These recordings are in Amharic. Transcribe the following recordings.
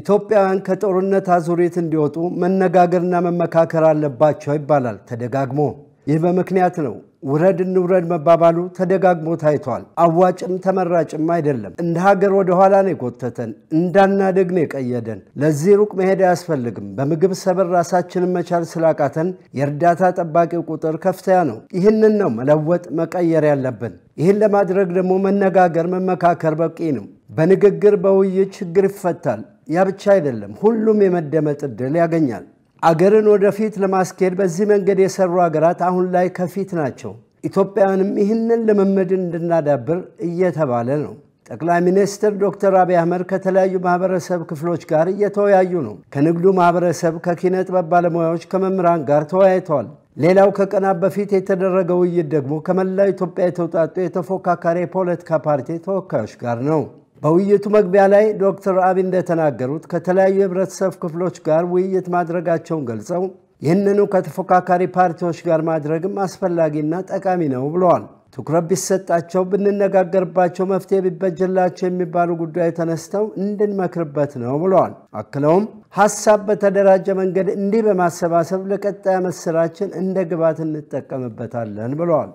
ኢትዮጵያውያን ከጦርነት አዙሪት እንዲወጡ መነጋገርና መመካከር አለባቸው ይባላል ተደጋግሞ። ይህ በምክንያት ነው ውረድ እንውረድ መባባሉ ተደጋግሞ ታይቷል። አዋጭም ተመራጭም አይደለም። እንደ ሀገር ወደ ኋላ ነው የቆተተን፣ እንዳናደግ ነው የቀየደን። ለዚህ ሩቅ መሄድ አያስፈልግም። በምግብ ሰበብ ራሳችንን መቻል ስላቃተን የእርዳታ ጠባቂው ቁጥር ከፍተኛ ነው። ይህንን ነው መለወጥ መቀየር ያለብን። ይህን ለማድረግ ደግሞ መነጋገር መመካከር በቂ ነው። በንግግር በውይይት ችግር ይፈታል። ያ ብቻ አይደለም፣ ሁሉም የመደመጥ ዕድል ያገኛል። አገርን ወደፊት ለማስኬድ በዚህ መንገድ የሰሩ ሀገራት አሁን ላይ ከፊት ናቸው። ኢትዮጵያውያንም ይህንን ልምምድ እንድናዳብር እየተባለ ነው። ጠቅላይ ሚኒስትር ዶክተር አብይ አህመድ ከተለያዩ ማህበረሰብ ክፍሎች ጋር እየተወያዩ ነው። ከንግዱ ማህበረሰብ፣ ከኪነ ጥበብ ባለሙያዎች፣ ከመምህራን ጋር ተወያይተዋል። ሌላው ከቀናት በፊት የተደረገው ውይይት ደግሞ ከመላው ኢትዮጵያ የተውጣጡ የተፎካካሪ የፖለቲካ ፓርቲ ተወካዮች ጋር ነው። በውይይቱ መግቢያ ላይ ዶክተር አብይ እንደተናገሩት ከተለያዩ የህብረተሰብ ክፍሎች ጋር ውይይት ማድረጋቸውን ገልጸው ይህንኑ ከተፎካካሪ ፓርቲዎች ጋር ማድረግም አስፈላጊና ጠቃሚ ነው ብለዋል። ትኩረት ቢሰጣቸው ብንነጋገርባቸው መፍትሄ ቢበጅላቸው የሚባሉ ጉዳዮች ተነስተው እንድንመክርበት ነው ብለዋል። አክለውም ሐሳብ በተደራጀ መንገድ እንዲህ በማሰባሰብ ለቀጣይ መስራችን እንደ ግብዓት እንጠቀምበታለን ብለዋል።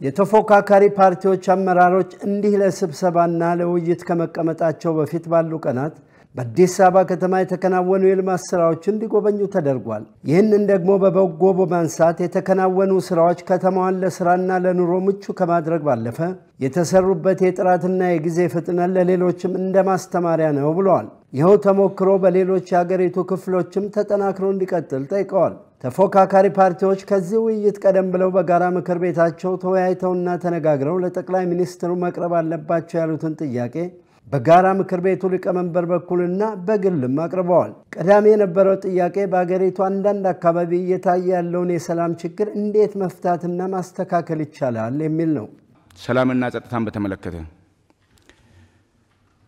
የተፎካካሪ ፓርቲዎች አመራሮች እንዲህ ለስብሰባና ለውይይት ከመቀመጣቸው በፊት ባሉ ቀናት በአዲስ አበባ ከተማ የተከናወኑ የልማት ስራዎች እንዲጎበኙ ተደርጓል። ይህንን ደግሞ በበጎ በማንሳት የተከናወኑ ስራዎች ከተማዋን ለስራና ለኑሮ ምቹ ከማድረግ ባለፈ የተሰሩበት የጥራትና የጊዜ ፍጥነት ለሌሎችም እንደማስተማሪያ ነው ብለዋል። ይኸው ተሞክሮ በሌሎች የሀገሪቱ ክፍሎችም ተጠናክሮ እንዲቀጥል ጠይቀዋል። ተፎካካሪ ፓርቲዎች ከዚህ ውይይት ቀደም ብለው በጋራ ምክር ቤታቸው ተወያይተውና ተነጋግረው ለጠቅላይ ሚኒስትሩ መቅረብ አለባቸው ያሉትን ጥያቄ በጋራ ምክር ቤቱ ሊቀመንበር በኩልና በግልም አቅርበዋል። ቀዳሚ የነበረው ጥያቄ በአገሪቱ አንዳንድ አካባቢ እየታየ ያለውን የሰላም ችግር እንዴት መፍታትና ማስተካከል ይቻላል የሚል ነው። ሰላምና ጸጥታን በተመለከተ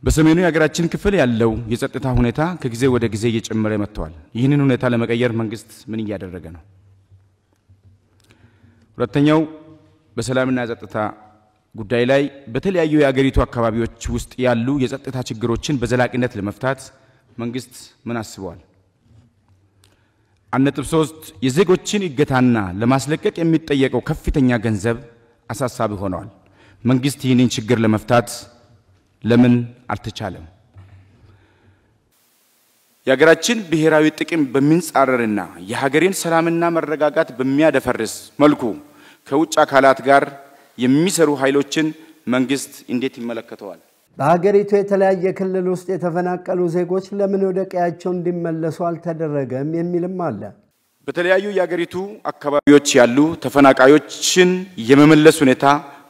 በሰሜኑ የሀገራችን ክፍል ያለው የጸጥታ ሁኔታ ከጊዜ ወደ ጊዜ እየጨመረ መጥቷል። ይህንን ሁኔታ ለመቀየር መንግስት ምን እያደረገ ነው? ሁለተኛው በሰላምና ጸጥታ ጉዳይ ላይ በተለያዩ የሀገሪቱ አካባቢዎች ውስጥ ያሉ የጸጥታ ችግሮችን በዘላቂነት ለመፍታት መንግስት ምን አስቧል? 1.3 የዜጎችን እገታና ለማስለቀቅ የሚጠየቀው ከፍተኛ ገንዘብ አሳሳቢ ሆኗል። መንግስት ይህንን ችግር ለመፍታት ለምን አልተቻለም? የሀገራችን ብሔራዊ ጥቅም በሚንጻረርና የሀገሬን ሰላምና መረጋጋት በሚያደፈርስ መልኩ ከውጭ አካላት ጋር የሚሰሩ ኃይሎችን መንግስት እንዴት ይመለከተዋል? በሀገሪቱ የተለያየ ክልል ውስጥ የተፈናቀሉ ዜጎች ለምን ወደ ቀያቸው እንዲመለሱ አልተደረገም የሚልም አለ። በተለያዩ የሀገሪቱ አካባቢዎች ያሉ ተፈናቃዮችን የመመለስ ሁኔታ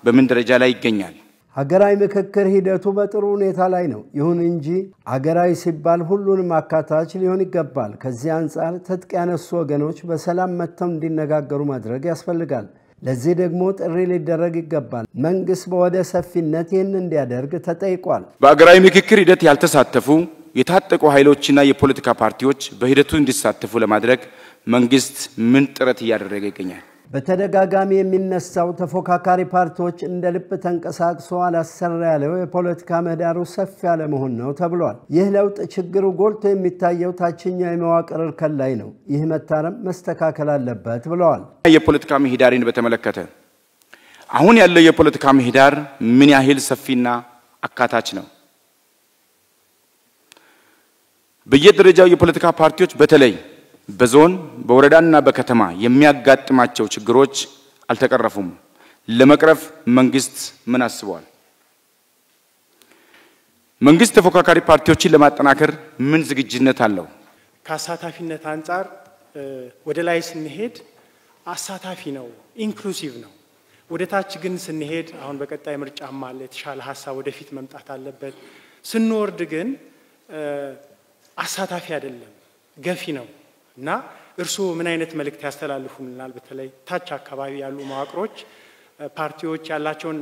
በምን ደረጃ ላይ ይገኛል? ሀገራዊ ምክክር ሂደቱ በጥሩ ሁኔታ ላይ ነው። ይሁን እንጂ ሀገራዊ ሲባል ሁሉንም አካታች ሊሆን ይገባል። ከዚህ አንፃር ትጥቅ ያነሱ ወገኖች በሰላም መጥተው እንዲነጋገሩ ማድረግ ያስፈልጋል። ለዚህ ደግሞ ጥሪ ሊደረግ ይገባል። መንግስት በወደ ሰፊነት ይህን እንዲያደርግ ተጠይቋል። በሀገራዊ ምክክር ሂደት ያልተሳተፉ የታጠቁ ኃይሎችና የፖለቲካ ፓርቲዎች በሂደቱ እንዲሳተፉ ለማድረግ መንግስት ምን ጥረት እያደረገ ይገኛል? በተደጋጋሚ የሚነሳው ተፎካካሪ ፓርቲዎች እንደ ልብ ተንቀሳቅሶ አላሰራ ያለው የፖለቲካ ምህዳሩ ሰፊ ያለ መሆን ነው ተብሏል። ይህ ለውጥ ችግሩ ጎልቶ የሚታየው ታችኛው የመዋቅር እርከን ላይ ነው። ይህ መታረም መስተካከል አለበት ብለዋል። የፖለቲካ ምህዳርን በተመለከተ አሁን ያለው የፖለቲካ ምህዳር ምን ያህል ሰፊና አካታች ነው? በየደረጃው የፖለቲካ ፓርቲዎች በተለይ በዞን በወረዳና በከተማ የሚያጋጥማቸው ችግሮች አልተቀረፉም። ለመቅረፍ መንግስት ምን አስቧል? መንግስት ተፎካካሪ ፓርቲዎችን ለማጠናከር ምን ዝግጅነት አለው? ከአሳታፊነት አንፃር ወደ ላይ ስንሄድ አሳታፊ ነው፣ ኢንክሉሲቭ ነው። ወደ ታች ግን ስንሄድ አሁን በቀጣይ ምርጫም አለ፣ የተሻለ ሀሳብ ወደፊት መምጣት አለበት። ስንወርድ ግን አሳታፊ አይደለም፣ ገፊ ነው። እና እርሱ ምን አይነት መልእክት ያስተላልፉልናል? በተለይ ታች አካባቢ ያሉ መዋቅሮች ፓርቲዎች ያላቸውን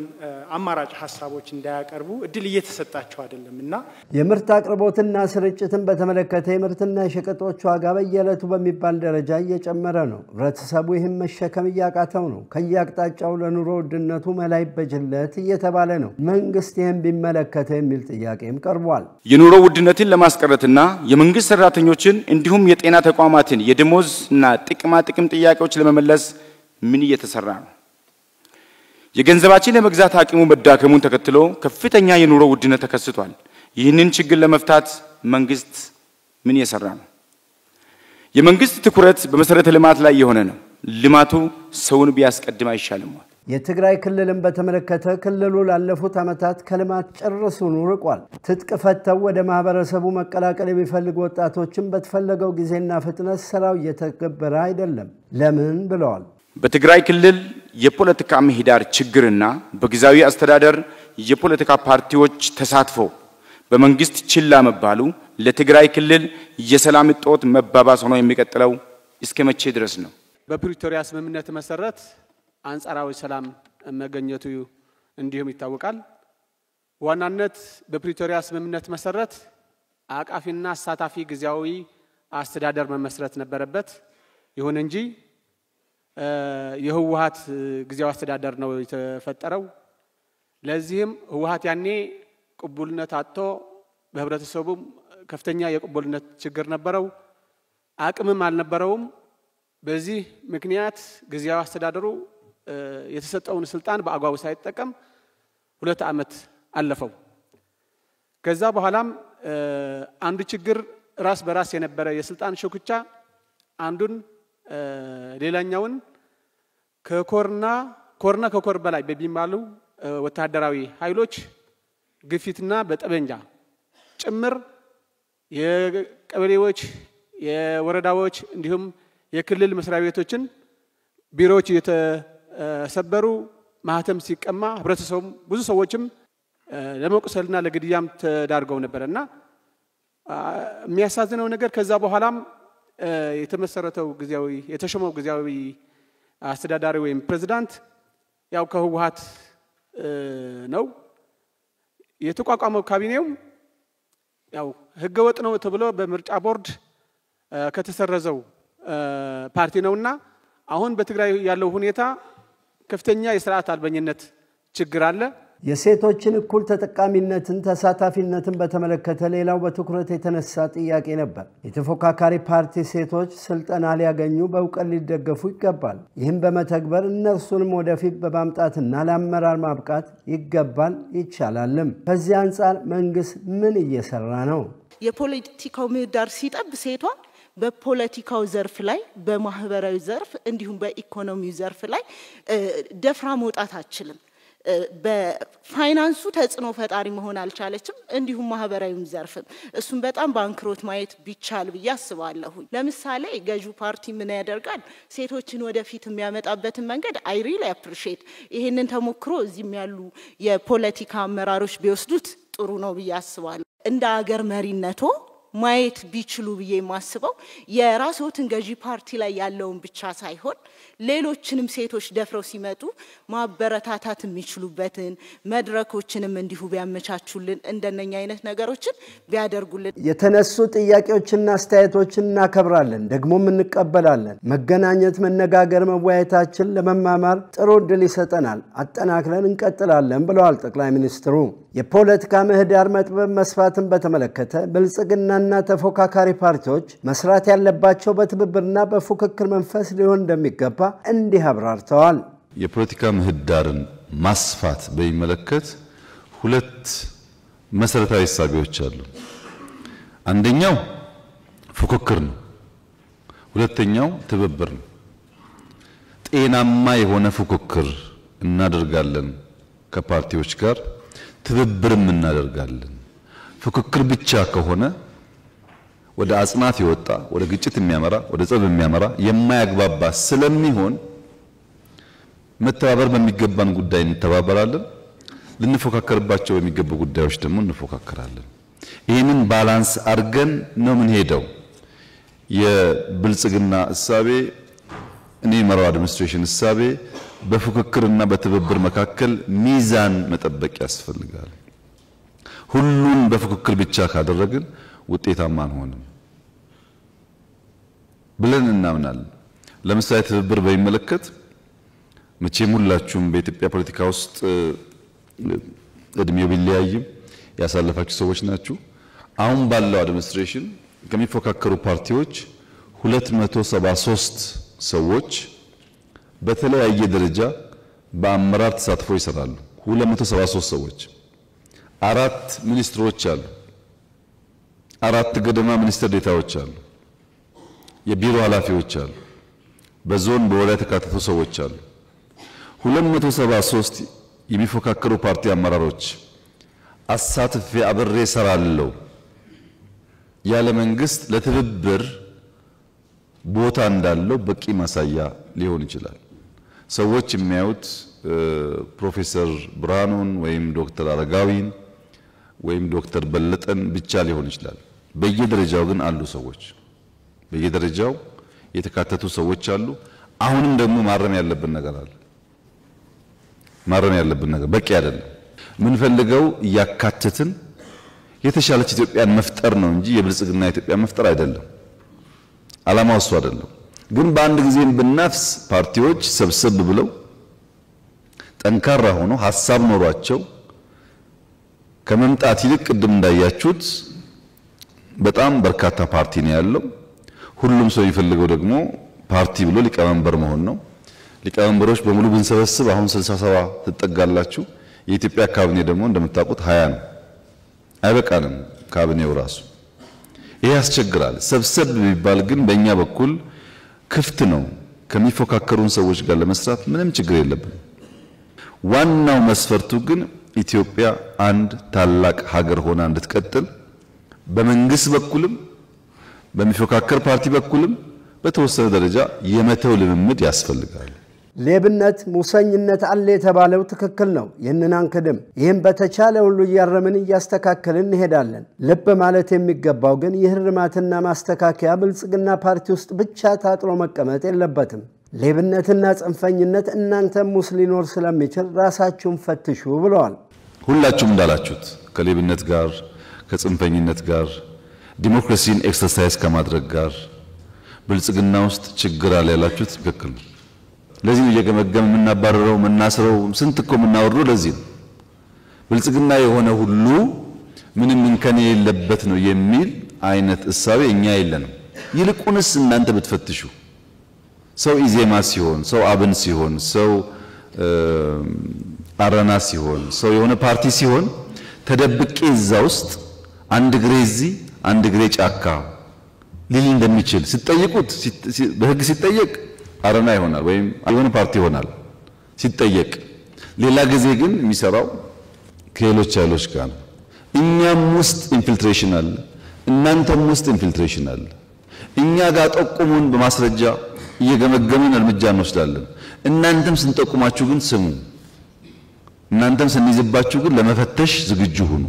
አማራጭ ሐሳቦች እንዳያቀርቡ እድል እየተሰጣቸው አይደለምና የምርት አቅርቦትና ስርጭትን በተመለከተ የምርትና የሸቀጦች ዋጋ በየዕለቱ በሚባል ደረጃ እየጨመረ ነው። ህብረተሰቡ ይህን መሸከም እያቃተው ነው። ከያቅጣጫው ለኑሮ ውድነቱ መላይ በጅለት እየተባለ ነው። መንግስት ይህን ቢመለከተው የሚል ጥያቄም ቀርቧል። የኑሮ ውድነትን ለማስቀረትና የመንግስት ሰራተኞችን እንዲሁም የጤና ተቋማትን የደሞዝና ጥቅም ጥያቄዎች ለመመለስ ምን እየተሰራ ነው? የገንዘባችን ለመግዛት አቅሙ መዳከሙን ተከትሎ ከፍተኛ የኑሮ ውድነት ተከስቷል። ይህንን ችግር ለመፍታት መንግስት ምን እየሰራ ነው? የመንግስት ትኩረት በመሰረተ ልማት ላይ የሆነ ነው። ልማቱ ሰውን ቢያስቀድም አይሻልም? የትግራይ ክልልን በተመለከተ ክልሉ ላለፉት ዓመታት ከልማት ጨርሶን ርቋል። ትጥቅ ፈተው ወደ ማህበረሰቡ መቀላቀል የሚፈልጉ ወጣቶችን በተፈለገው ጊዜና ፍጥነት ስራው እየተገበረ አይደለም። ለምን ብለዋል። በትግራይ ክልል የፖለቲካ ምህዳር ችግርና በጊዜያዊ አስተዳደር የፖለቲካ ፓርቲዎች ተሳትፎ በመንግስት ችላ መባሉ ለትግራይ ክልል የሰላም እጦት መባባስ ሆኖ የሚቀጥለው እስከ መቼ ድረስ ነው? በፕሪቶሪያ ስምምነት መሰረት አንጻራዊ ሰላም መገኘቱ እንዲሁም ይታወቃል። ዋናነት በፕሪቶሪያ ስምምነት መሰረት አቃፊና አሳታፊ ጊዜያዊ አስተዳደር መመስረት ነበረበት። ይሁን እንጂ የህወሓት ጊዜያዊ አስተዳደር ነው የተፈጠረው። ለዚህም ህወሓት ያኔ ቅቡልነት አጥቶ በህብረተሰቡ ከፍተኛ የቅቡልነት ችግር ነበረው፣ አቅምም አልነበረውም። በዚህ ምክንያት ጊዜያዊ አስተዳደሩ የተሰጠውን ስልጣን በአግባቡ ሳይጠቀም 2 ዓመት አለፈው። ከዛ በኋላም አንዱ ችግር ራስ በራስ የነበረ የስልጣን ሽኩቻ አንዱን ሌላኛውን ከኮር በላይ በሚባሉ ወታደራዊ ኃይሎች ግፊትና በጠበንጃ ጭምር የቀበሌዎች የወረዳዎች እንዲሁም የክልል መስሪያ ቤቶችን ቢሮዎች የተሰበሩ ማህተም ሲቀማ ህብረተሰቡ ብዙ ሰዎችም ለመቁሰልና ለግድያም ተዳርገው ነበርና የሚያሳዝነው ነገር ከዛ በኋላም የተመሰረተው የተሾመው ጊዜያዊ አስተዳዳሪ ወይም ፕሬዝዳንት ያው ከህወሓት ነው። የተቋቋመው ካቢኔው ያው ህገወጥ ነው ተብሎ በምርጫ ቦርድ ከተሰረዘው ፓርቲ ነውና አሁን በትግራይ ያለው ሁኔታ ከፍተኛ የሥርዓት አልበኝነት ችግር አለ። የሴቶችን እኩል ተጠቃሚነትን ተሳታፊነትን በተመለከተ ሌላው በትኩረት የተነሳ ጥያቄ ነበር። የተፎካካሪ ፓርቲ ሴቶች ስልጠና ሊያገኙ በእውቀት ሊደገፉ ይገባል። ይህም በመተግበር እነርሱንም ወደፊት በማምጣትና ለአመራር ማብቃት ይገባል ይቻላልም። ከዚህ አንጻር መንግስት ምን እየሰራ ነው? የፖለቲካው ምህዳር ሲጠብ ሴቷ በፖለቲካው ዘርፍ ላይ በማህበራዊ ዘርፍ እንዲሁም በኢኮኖሚው ዘርፍ ላይ ደፍራ መውጣት አትችልም። በፋይናንሱ ተጽዕኖ ፈጣሪ መሆን አልቻለችም። እንዲሁም ማህበራዊም ዘርፍም እሱም በጣም ባንክሮት ማየት ቢቻል በያስባለሁ። ለምሳሌ ገዢው ፓርቲ ምን ያደርጋል? ሴቶችን ወደፊት የሚያመጣበትን መንገድ አይ ሪሊ አፕሪሺየት ይሄንን ተሞክሮ እዚህም ያሉ የፖለቲካ አመራሮች ቢወስዱት ጥሩ ነው በያስባለሁ። እንደ ሀገር መሪነቶ ማየት ቢችሉ በየ ማስበው የራስዎትን ገዢ ፓርቲ ላይ ያለውን ብቻ ሳይሆን ሌሎችንም ሴቶች ደፍረው ሲመጡ ማበረታታት የሚችሉበትን መድረኮችንም እንዲሁ ቢያመቻቹልን እንደነኛ አይነት ነገሮችን ቢያደርጉልን። የተነሱ ጥያቄዎችና አስተያየቶችን እናከብራለን፣ ደግሞም እንቀበላለን። መገናኘት፣ መነጋገር፣ መወያየታችን ለመማማር ጥሩ እድል ይሰጠናል። አጠናክረን እንቀጥላለን ብለዋል ጠቅላይ ሚኒስትሩ። የፖለቲካ ምህዳር መጥበብ መስፋትን በተመለከተ ብልጽግናና ተፎካካሪ ፓርቲዎች መስራት ያለባቸው በትብብርና በፉክክር መንፈስ ሊሆን እንደሚገባ እንዲህ አብራርተዋል። የፖለቲካ ምህዳርን ማስፋት በሚመለከት 2 መሰረታዊ ሐሳቦች አሉ። አንደኛው ፉክክር ነው፣ ሁለተኛው ትብብር ነው። ጤናማ የሆነ ፉክክር እናደርጋለን ከፓርቲዎች ጋር፣ ትብብርም እናደርጋለን። ፉክክር ብቻ ከሆነ ወደ አጽናፍ ይወጣ ወደ ግጭት የሚያመራ ወደ ጸብ የሚያመራ የማያግባባ ስለሚሆን መተባበር በሚገባን ጉዳይ እንተባበራለን፣ ልንፎካከርባቸው በሚገቡ ጉዳዮች ደግሞ እንፎካከራለን። ይሄንን ባላንስ አድርገን ነው ምን ሄደው የብልጽግና እሳቤ እኔ መራው አድሚኒስትሬሽን እሳቤ በፉክክርና በትብብር መካከል ሚዛን መጠበቅ ያስፈልጋል። ሁሉን በፉክክር ብቻ ካደረግን ውጤታማ አንሆንም ብለን እናምናለን። ለምሳሌ ትብብር በሚመለከት መቼም ሁላችሁም በኢትዮጵያ ፖለቲካ ውስጥ እድሜው ቢለያይም ያሳለፋችሁ ሰዎች ናችሁ። አሁን ባለው አድሚኒስትሬሽን ከሚፎካከሩ ፓርቲዎች 273 ሰዎች በተለያየ ደረጃ በአመራር ተሳትፎ ይሰራሉ። 273 ሰዎች፣ 4 ሚኒስትሮች አሉ፣ 4 ገደማ ሚኒስትር ዴታዎች አሉ፣ የቢሮ ኃላፊዎች አሉ፣ በዞን በወረዳ የተካተቱ ሰዎች አሉ። 273 የሚፎካከሩ ፓርቲ አመራሮች አሳትፌ አብሬ ሰራለሁ ያለ መንግስት ለትብብር ቦታ እንዳለው በቂ ማሳያ ሊሆን ይችላል። ሰዎች የሚያዩት ፕሮፌሰር ብርሃኑን ወይም ዶክተር አረጋዊን ወይም ዶክተር በለጠን ብቻ ሊሆን ይችላል። በየደረጃው ግን አሉ ሰዎች፣ በየደረጃው የተካተቱ ሰዎች አሉ። አሁንም ደግሞ ማረም ያለብን ነገር አለ። ማረም ያለብን ነገር በቂ አይደለም። ምን ፈልገው ያካተትን የተሻለች ኢትዮጵያን መፍጠር ነው እንጂ የብልጽግና ኢትዮጵያ መፍጠር አይደለም። ዓላማው እሱ አይደለም። ግን በአንድ ጊዜም ብናፍስ ፓርቲዎች ሰብሰብ ብለው ጠንካራ ሆኖ ሐሳብ ኖሯቸው ከመምጣት ይልቅ ቅድም እንዳያችሁት በጣም በርካታ ፓርቲ ነው ያለው። ሁሉም ሰው ይፈልገው ደግሞ ፓርቲ ብሎ ሊቀመንበር መሆን ነው። ሊቀመንበሮች በሙሉ ብንሰበስብ አሁን 67 ትጠጋላችሁ። የኢትዮጵያ ካቢኔ ደግሞ እንደምታውቁት 20 ነው። አይበቃንም ካቢኔው ራሱ። ይሄ ያስቸግራል። ሰብሰብ ቢባል ግን በእኛ በኩል ክፍት ነው። ከሚፎካከሩን ሰዎች ጋር ለመስራት ምንም ችግር የለብንም። ዋናው መስፈርቱ ግን ኢትዮጵያ አንድ ታላቅ ሀገር ሆና እንድትቀጥል በመንግስት በኩልም በሚፎካከር ፓርቲ በኩልም በተወሰነ ደረጃ የመተው ልምምድ ያስፈልጋል። ሌብነት፣ ሙሰኝነት አለ የተባለው ትክክል ነው። ይህንን አንክድም። ይህም በተቻለ ሁሉ እያረምን እያስተካከልን እንሄዳለን። ልብ ማለት የሚገባው ግን የህርማትና ማስተካከያ ብልጽግና ፓርቲ ውስጥ ብቻ ታጥሮ መቀመጥ የለበትም። ሌብነትና ጽንፈኝነት እናንተም ውስጥ ሊኖር ስለሚችል ራሳችሁን ፈትሹ ብለዋል። ሁላችሁም እንዳላችሁት ከሌብነት ጋር ከጽንፈኝነት ጋር ዲሞክራሲን ኤክሰርሳይዝ ከማድረግ ጋር ብልጽግና ውስጥ ችግር አለ ያላችሁት ትክክል ነው። ለዚህ እየገመገም የምናባረረው የምናስረው ስንት እኮ የምናወርደው ለዚህ ነው። ብልጽግና የሆነ ሁሉ ምንም እንከን የሌለበት ነው የሚል አይነት እሳቤ እኛ የለንም። ይልቁንስ እናንተ ብትፈትሹ ሰው ኢዜማ ሲሆን፣ ሰው አብን ሲሆን፣ ሰው አረና ሲሆን፣ ሰው የሆነ ፓርቲ ሲሆን ተደብቄ እዛ ውስጥ አንድ ግሬ እዚህ አንድ ግሬ ጫካ ሊል እንደሚችል ሲጠይቁት በህግ ሲጠየቅ አረና ይሆናል ወይም የሆነ ፓርቲ ይሆናል ሲጠየቅ። ሌላ ጊዜ ግን የሚሰራው ከሌሎች ኃይሎች ጋር ነው። እኛም ውስጥ ኢንፊልትሬሽን አለ፣ እናንተም ውስጥ ኢንፊልትሬሽን አለ። እኛ ጋር ጠቁሙን፣ በማስረጃ እየገመገምን እርምጃ እንወስዳለን። እናንተም ስንጠቁማችሁ ግን ስሙ። እናንተም ስንይዝባችሁ ግን ለመፈተሽ ዝግጁ ሁኑ።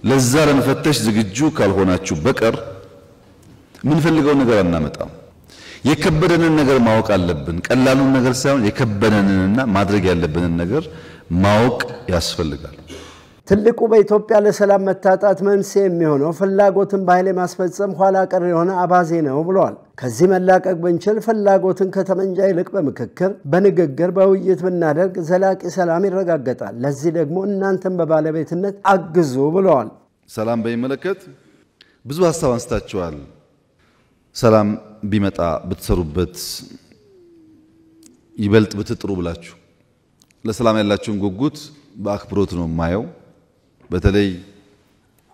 ለዛ ለመፈተሽ ዝግጁ ካልሆናችሁ በቀር ምን ፈልገው ነገር አናመጣም። የከበደንን ነገር ማወቅ አለብን። ቀላሉን ነገር ሳይሆን የከበደንንና ማድረግ ያለብንን ነገር ማወቅ ያስፈልጋል። ትልቁ በኢትዮጵያ ለሰላም መታጣት መንስኤ የሚሆነው ፍላጎትን በኃይል ማስፈጸም ኋላ ቀር የሆነ አባዜ ነው ብለዋል። ከዚህ መላቀቅ ብንችል ፍላጎትን ከተመንጃ ይልቅ በምክክር በንግግር በውይይት ብናደርግ ዘላቂ ሰላም ይረጋገጣል። ለዚህ ደግሞ እናንተም በባለቤትነት አግዙ ብለዋል። ሰላም በሚመለከት ብዙ ሐሳብ አንስታችኋል። ሰላም ቢመጣ ብትሰሩበት ይበልጥ ብትጥሩ ብላችሁ ለሰላም ያላችሁን ጉጉት በአክብሮት ነው ማየው። በተለይ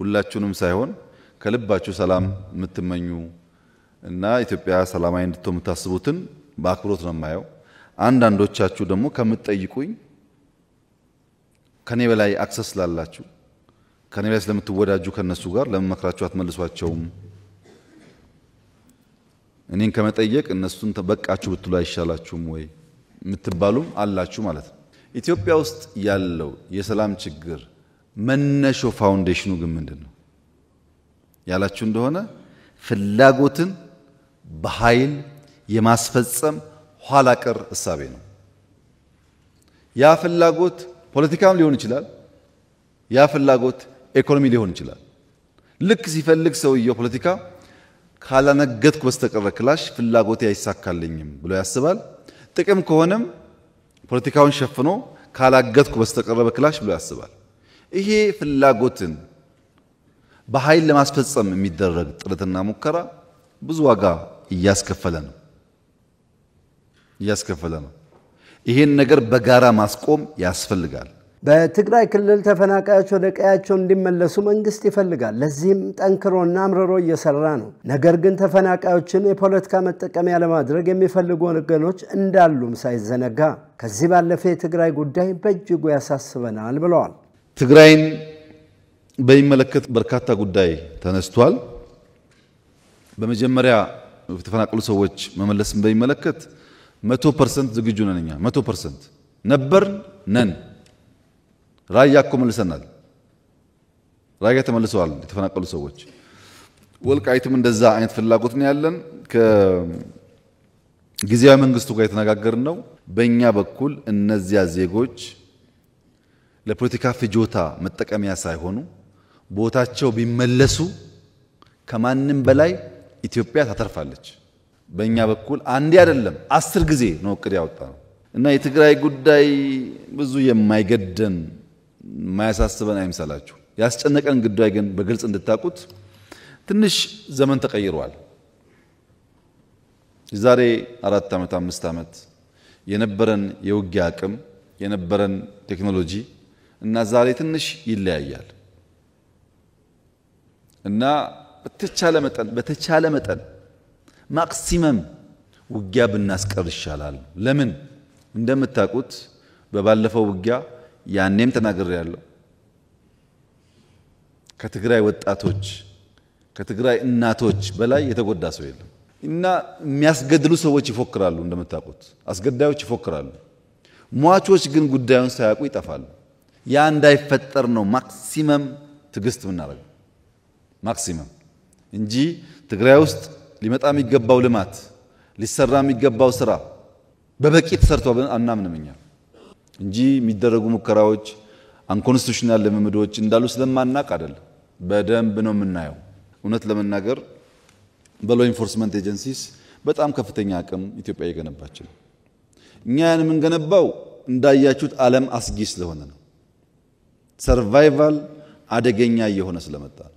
ሁላችሁንም ሳይሆን ከልባችሁ ሰላም የምትመኙ እና ኢትዮጵያ ሰላማዊ እንድትሆን የምታስቡትን በአክብሮት ነው ማየው። አንዳንዶቻችሁ ደግሞ ከምትጠይቁኝ ከኔ በላይ አክሰስ ላላችሁ ከኔ በላይ ስለምትወዳጁ ከነሱ ጋር ለመመክራችሁ አትመልሷቸውም። እኔን ከመጠየቅ እነሱን ተበቃችሁ ብትሉ አይሻላችሁም ወይ የምትባሉም አላችሁ ማለት ነው። ኢትዮጵያ ውስጥ ያለው የሰላም ችግር መነሾ ፋውንዴሽኑ ግን ምንድነው ያላችሁ እንደሆነ ፍላጎትን በኃይል የማስፈጸም ኋላ ቀር እሳቤ ነው። ያ ፍላጎት ፖለቲካም ሊሆን ይችላል፣ ያ ፍላጎት ኢኮኖሚ ሊሆን ይችላል። ልክ ሲፈልግ ሰውየው ፖለቲካ ካላነገትኩ በስተቀር ክላሽ ፍላጎቴ አይሳካልኝም ብሎ ያስባል። ጥቅም ከሆነም ፖለቲካውን ሸፍኖ ካላገትኩ በስተቀር በክላሽ ብሎ ያስባል። ይሄ ፍላጎትን በኃይል ለማስፈጸም የሚደረግ ጥረትና ሙከራ ብዙ ዋጋ እያስከፈለ ነው። ይሄን ነገር በጋራ ማስቆም ያስፈልጋል። በትግራይ ክልል ተፈናቃዮች ወደ ቀያቸው እንዲመለሱ መንግስት ይፈልጋል። ለዚህም ጠንክሮና አምርሮ እየሰራ ነው። ነገር ግን ተፈናቃዮችን የፖለቲካ መጠቀሚያ ለማድረግ የሚፈልጉ ወገኖች እንዳሉም ሳይዘነጋ ከዚህ ባለፈ የትግራይ ጉዳይ በእጅጉ ያሳስበናል ብለዋል። ትግራይን በሚመለከት በርካታ ጉዳይ ተነስቷል። በመጀመሪያ የተፈናቀሉ ሰዎች መመለስን በሚመለከት 100% ዝግጁ ነን። እኛ 100% ነን። ራያ እኮ መልሰናል። ራያ ተመልሰዋል የተፈናቀሉ ሰዎች። ወልቃይትም እንደዛ አይነት ፍላጎት ነው ያለን። ከጊዜያዊ መንግስቱ ጋር የተነጋገርን ነው። በእኛ በኩል እነዚያ ዜጎች ለፖለቲካ ፍጆታ መጠቀሚያ ሳይሆኑ ቦታቸው ቢመለሱ ከማንም በላይ ኢትዮጵያ ታተርፋለች። በእኛ በኩል አንዴ አይደለም 10 ጊዜ ነው እቅድ ያወጣነው እና የትግራይ ጉዳይ ብዙ የማይገደን ማያሳስበን አይምሰላችሁ። ያስጨነቀን ጉዳይ ግን በግልጽ እንድታቁት ትንሽ ዘመን ተቀይሯል። የዛሬ 4 ዓመት 5 ዓመት የነበረን የውጊያ አቅም የነበረን ቴክኖሎጂ እና ዛሬ ትንሽ ይለያያል እና በተቻለ መጠን ማክሲመም ውጊያ ብናስቀር ይሻላል። ለምን እንደምታቁት በባለፈው ውጊያ ያኔም ተናግሬያለሁ። ከትግራይ ወጣቶች ከትግራይ እናቶች በላይ የተጎዳ ሰው የለም እና የሚያስገድሉ ሰዎች ይፎክራሉ። እንደምታቁት አስገዳዮች ይፎክራሉ። ሟቾች ግን ጉዳዩን ሳያውቁ ይጠፋሉ። ያ እንዳይፈጠር ነው ማክሲመም ትግስት ምናደርገው ማክሲመም እንጂ ትግራይ ውስጥ ሊመጣ የሚገባው ልማት ሊሰራ የሚገባው ስራ በበቂ ተሰርቷል አናምንም እኛ እንጂ የሚደረጉ ሙከራዎች አንኮንስቲቱሽናል ልምምዶች እንዳሉ ስለማናቅ አይደለም። በደንብ ነው የምናየው። እውነት ለመናገር በሎ ኢንፎርስመንት ኤጀንሲስ በጣም ከፍተኛ አቅም ኢትዮጵያ እየገነባች ነው። እኛ ያን የምንገነባው እንዳያችሁት ዓለም አስጊ ስለሆነ ነው። ሰርቫይቫል አደገኛ እየሆነ ስለመጣ ነው።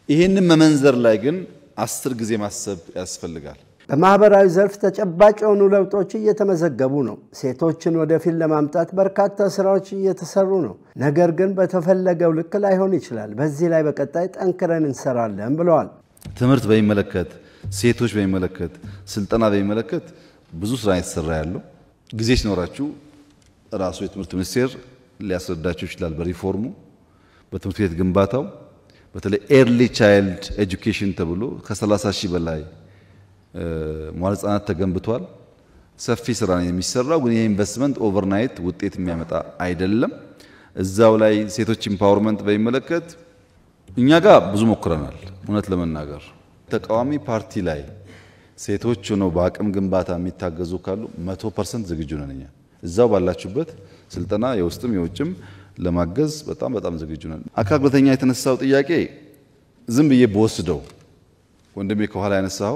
ይሄንን መመንዘር ላይ ግን 10 ጊዜ ማሰብ ያስፈልጋል። በማህበራዊ ዘርፍ ተጨባጭ የሆኑ ለውጦች እየተመዘገቡ ነው። ሴቶችን ወደፊት ለማምጣት በርካታ ስራዎች እየተሰሩ ነው። ነገር ግን በተፈለገው ልክ ላይሆን ይችላል። በዚህ ላይ በቀጣይ ጠንክረን እንሰራለን ብለዋል። ትምህርት በሚመለከት፣ ሴቶች በሚመለከት፣ ስልጠና በሚመለከት ብዙ ስራ የተሰራ ያለው ጊዜ ሲኖራችሁ ራሱ የትምህርት ሚኒስቴር ሊያስረዳችሁ ይችላል። በሪፎርሙ በትምህርት ቤት ግንባታው በተለይ ኤርሊ ቻይልድ ኤጁኬሽን ተብሎ ከ30,000 በላይ መዋዕለ ሕጻናት ተገንብቷል። ሰፊ ስራ ነው የሚሰራው። ግን ይሄ ኢንቨስትመንት ኦቨርናይት ውጤት የሚያመጣ አይደለም። እዛው ላይ ሴቶች ኢምፓወርመንት በሚመለከት እኛ ጋር ብዙ ሞክረናል። እውነት ለመናገር ተቃዋሚ ፓርቲ ላይ ሴቶች ሆነው በአቅም ግንባታ የሚታገዙ ካሉ 100% ዝግጁ ነን። እኛ እዛው ባላችሁበት ስልጠና የውስጥም የውጭም ለማገዝ በጣም ዝግጁ ነን። አካል ጉዳተኛ የተነሳው ጥያቄ ዝም ብዬ በወስደው ወንድሜ ከኋላ ያነሳው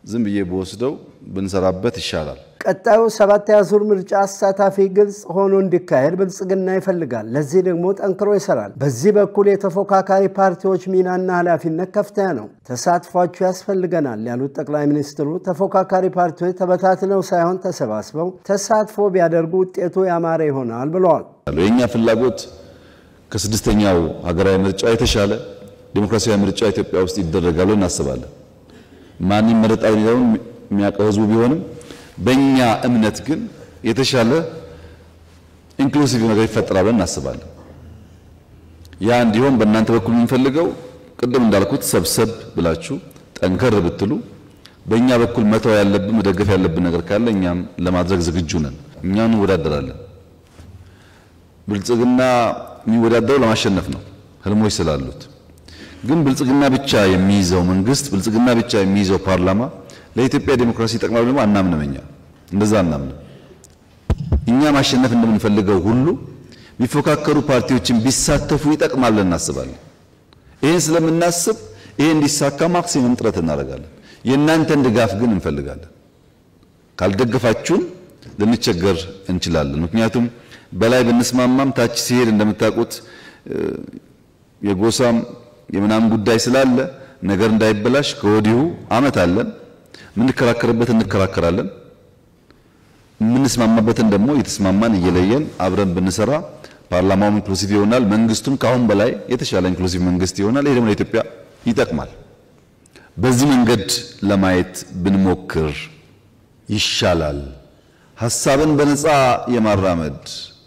ዝም ብዬ በወስደው ብንሰራበት ይሻላል። ቀጣዩ 7ኛ ዙር ምርጫ አሳታፊ ግልጽ ሆኖ እንዲካሄድ ብልጽግና ይፈልጋል። ለዚህ ደግሞ ጠንክሮ ይሰራል። በዚህ በኩል የተፎካካሪ ፓርቲዎች ሚናና ኃላፊነት ከፍተኛ ነው። ተሳትፏቸው ያስፈልገናል ያሉት ጠቅላይ ሚኒስትሩ ተፎካካሪ ፓርቲዎች ተበታትነው ሳይሆን ተሰባስበው ተሳትፎ ቢያደርጉ ውጤቱ ያማረ ይሆናል ብለዋል። የኛ ፍላጎት ከ6ኛው ሀገራዊ ምርጫ የተሻለ ዲሞክራሲያዊ ምርጫ ኢትዮጵያ ውስጥ ይደረጋል እናስባለን። ማን ይመረጣል የሚለውን የሚያውቀው ህዝቡ ቢሆንም በእኛ እምነት ግን የተሻለ ኢንክሉሲቭ ነገር ይፈጠራል ብለን እናስባለን። ያ እንዲሆን በእናንተ በኩል የምንፈልገው ቅድም እንዳልኩት ሰብሰብ ብላችሁ ጠንከር ብትሉ በእኛ በኩል መተው ያለብን መደገፍ ያለብን ነገር ካለ እኛም ለማድረግ ዝግጁ ነን። እኛን እንወዳደራለን። ብልጽግና የሚወዳደረው ለማሸነፍ ነው ህልሞች ስላሉት። ግን ብልጽግና ብቻ የሚይዘው መንግስት ብልጽግና ብቻ የሚይዘው ፓርላማ ለኢትዮጵያ ዲሞክራሲ ይጠቅማል ብለን አናምንም። እኛ እንደዛ እናምነው። እኛ ማሸነፍ እንደምንፈልገው ሁሉ የሚፎካከሩ ፓርቲዎችን ቢሳተፉ ይጠቅማል ብለን እናስባለን። ይሄን ስለምናስብ ይሄ እንዲሳካ ማክሲመም ጥረት እናደርጋለን። የእናንተን ድጋፍ ግን እንፈልጋለን። ካልደገፋችሁን ልንቸገር እንችላለን። ምክንያቱም በላይ ብንስማማም ታች ሲሄድ እንደምታውቁት የጎሳም የምናም ጉዳይ ስላለ ነገር እንዳይበላሽ ከወዲሁ አመት አለን። ምንከራከርበት እንከራከራለን። ምንስማማበትን ደግሞ የተስማማን እየለየን አብረን ብንሰራ ፓርላማውም ኢንክሉሲቭ ይሆናል። መንግስቱም ካሁን በላይ የተሻለ ኢንክሉሲቭ መንግስት ይሆናል። ይሄ ደግሞ ለኢትዮጵያ ይጠቅማል። በዚህ መንገድ ለማየት ብንሞክር ይሻላል። ሐሳብን በነፃ የማራመድ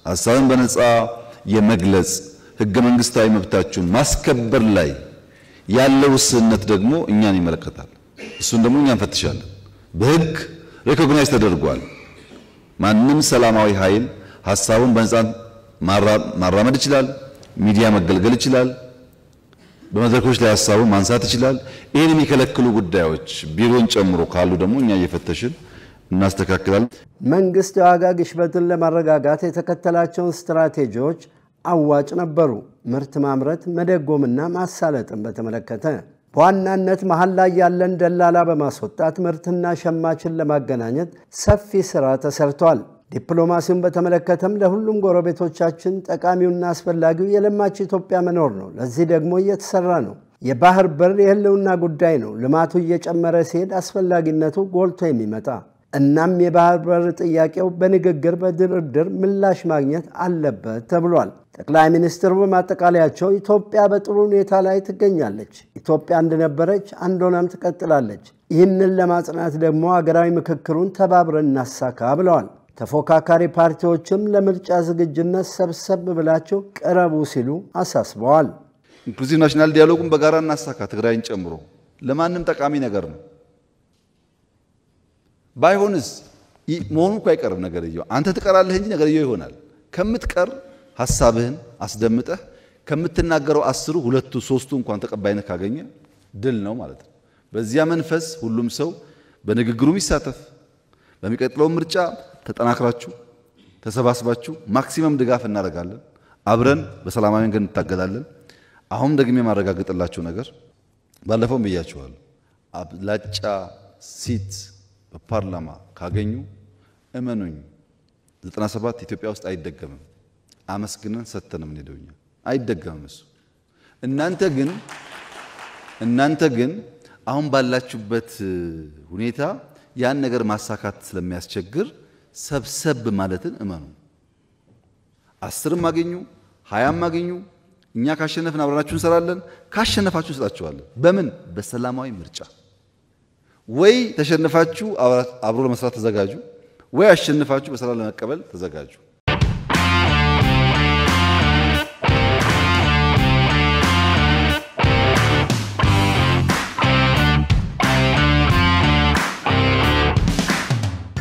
ሐሳብን በነፃ የመግለጽ ህገ መንግስታዊ መብታችሁን ማስከበር ላይ ያለው ውስንነት ደግሞ እኛን ይመለከታል። እሱን ደግሞ እኛ እንፈትሻለን። በህግ ሪኮግናይዝ ተደርጓል። ማንም ሰላማዊ ኃይል ሐሳቡን በነፃ ማራመድ ይችላል። ሚዲያ መገልገል ይችላል። በመድረኮች ላይ ሐሳቡን ማንሳት ይችላል። ይሄን የሚከለክሉ ጉዳዮች ቢሮን ጨምሮ ካሉ ደግሞ እኛ እየፈተሽን እናስተካክላለን። መንግስት የዋጋ ግሽበትን ለማረጋጋት የተከተላቸውን ስትራቴጂዎች አዋጭ ነበሩ። ምርት ማምረት፣ መደጎምና ማሳለጥን በተመለከተ በዋናነት መሃል ላይ ያለን ደላላ በማስወጣት ምርትና ሸማችን ለማገናኘት ሰፊ ስራ ተሰርቷል። ዲፕሎማሲውን በተመለከተም ለሁሉም ጎረቤቶቻችን ጠቃሚውና አስፈላጊው የለማች ኢትዮጵያ መኖር ነው። ለዚህ ደግሞ እየተሰራ ነው። የባህር በር የህልውና ጉዳይ ነው። ልማቱ እየጨመረ ሲሄድ አስፈላጊነቱ ጎልቶ የሚመጣ እናም የባህር በር ጥያቄው በንግግር በድርድር ምላሽ ማግኘት አለበት ተብሏል። ጠቅላይ ሚኒስትሩ በማጠቃለያቸው ኢትዮጵያ በጥሩ ሁኔታ ላይ ትገኛለች። ኢትዮጵያ እንደነበረች አንድ ሆናም ትቀጥላለች። ይህንን ለማጽናት ደግሞ ሀገራዊ ምክክሩን ተባብረን እናሳካ ብለዋል። ተፎካካሪ ፓርቲዎችም ለምርጫ ዝግጁነት ሰብሰብ ብላቸው ቀረቡ ሲሉ አሳስበዋል። ኢንክሉሲቭ ናሽናል ዲያሎጉን በጋራ እናሳካ፣ ትግራይን ጨምሮ ለማንም ጠቃሚ ነገር ነው። ባይሆንስ መሆኑ እኮ አይቀርም። ነገርየው አንተ ትቀራለህ እንጂ ነገርየው ይሆናል። ከምትቀር ሐሳብህን አስደምጠህ ከምትናገረው 10 2 3 እንኳን ተቀባይነት ካገኘ ድል ነው ማለት ነው። በዚያ መንፈስ ሁሉም ሰው በንግግሩ ይሳተፍ። በሚቀጥለው ምርጫ ተጠናክራችሁ ተሰባስባችሁ ማክሲመም ድጋፍ እናደርጋለን። አብረን በሰላማዊ መንገድ እንታገላለን። አሁን ደግሞ ማረጋግጥላችሁ ነገር ባለፈው ብያችኋል። አብላጫ ሲት በፓርላማ ካገኙ እመኑኝ 97 ኢትዮጵያ ውስጥ አይደገምም። አመስግነን ሰተንም እንሄደውኛ አይደገምም እሱ። እናንተ ግን አሁን ባላችሁበት ሁኔታ ያን ነገር ማሳካት ስለሚያስቸግር ሰብሰብ ማለትን እመኑ። 10ም አገኙ 20ም አገኙ እኛ ካሸነፍን አብረናችሁ እንሰራለን። ካሸነፋችሁ እንሰጣችኋለን። በምን? በሰላማዊ ምርጫ። ወይ ተሸነፋችሁ አብሮ ለመስራት ተዘጋጁ፣ ወይ አሸነፋችሁ በሰላም ለመቀበል ተዘጋጁ።